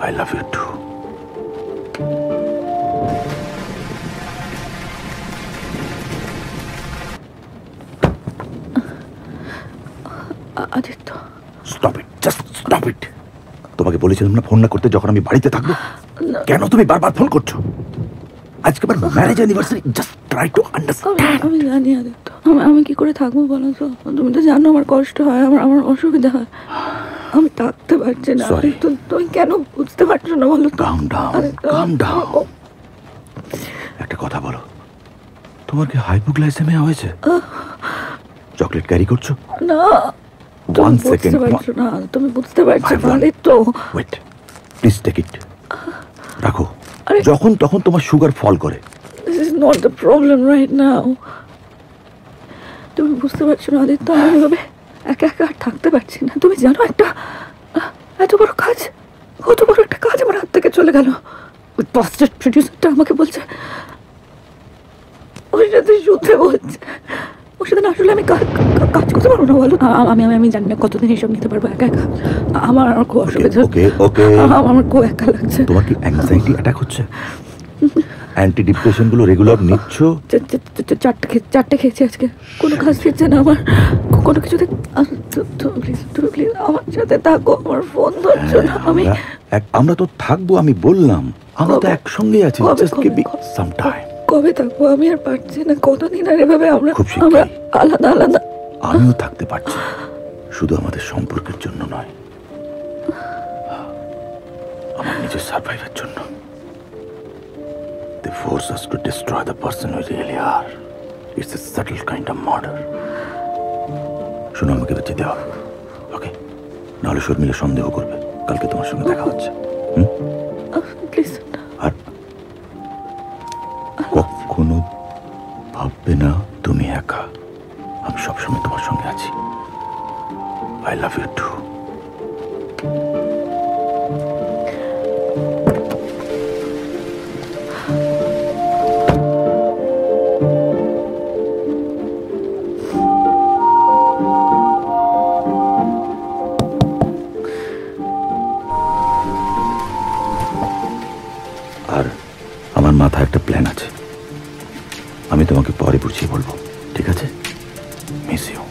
I love you too. Aditya, Stop it. Just stop it. তোমাকে বলেছিলাম না ফোন না করতে যখন আমি বাড়িতে থাকবো। কেন তুমি বারবার ফোন করছো? আজকে আমার marriage anniversary. Just try to understand. আমি জানি আদিত্য, আমি কি করে থাকবো বলো তো? তুমি তো জানো আমার কষ্ট হয়, আমার অসুবিধা হয়, আমি থাকতে পারছি না। তুমি কেন বুঝতে পারছো না বলো তো? কাম ডাউন। একটা কথা বলো, তোমার কি হাইপোগ্লাইসেমিয়া হয়েছে? চকলেট ক্যারি করছো? না, One second. না, তুমি বুঝতে পারছো না Aditya. Wait, please take it. রাখো। যখন তখন তোমার সুগার ফল করে। This is not the problem right now. তুমি বুঝতে পারছো না আদিত্য, আমি এভাবে একা একা আর থাকতে পারছি না। তুমি জানো একটা এত বড় কাজ, কত বড় একটা কাজ আমার হাত থেকে চলে গেল। ওই বাস্টার্ড প্রডিউসারটা আমাকে বলছে, ওর সাথে যুদ্ধে বলছে, ওর সাথে আসলে আমি কাজ করতে পারবো না বলো। আমি জানি না কতদিন এসব নিতে পারবো একা একা। আমার খুব অসুবিধা, আমার খুব একা লাগছে। তোমার কি অ্যাংজাইটি অ্যাটাক হচ্ছে? অ্যান্টি ডিপ্রেশন গুলো রেগুলার নিচ্ছ? চারটে খেয়েছি আজকে, কোনো কাজ দিচ্ছে না আমার কোনো কিছুতে। প্লিজ আমার সাথে থাকো, আমার ফোন ধরছো না। আমরা তো থাকবো, আমি বললাম আমরা তো একসঙ্গে আছি। Just give me some time. কবে থাকবো? আমি আর পারছি না। কতদিন আর এভাবে আমরা আলাদা আলাদা? আমিও থাকতে পারছি, শুধু আমাদের সম্পর্কের জন্য নয়, আমার নিজের সার্ভাইভের জন্য। They force us to destroy the person we really are. It's a subtle kind of murder. শোনো, আমাকে যেতে হবে, ওকে? নাহলে শর্মিলা সন্দেহ করবে কালকে তোমার সঙ্গে দেখা হচ্ছে। প্লিজ। আর কখনো ভাববে না তুমি একা, আমি সবসময় তোমার সঙ্গে আছি। I love you too. আর আমার মাথায় একটা প্ল্যান আছে, আমি তোমাকে পরে বুঝিয়ে বলবো, ঠিক আছে? Miss you.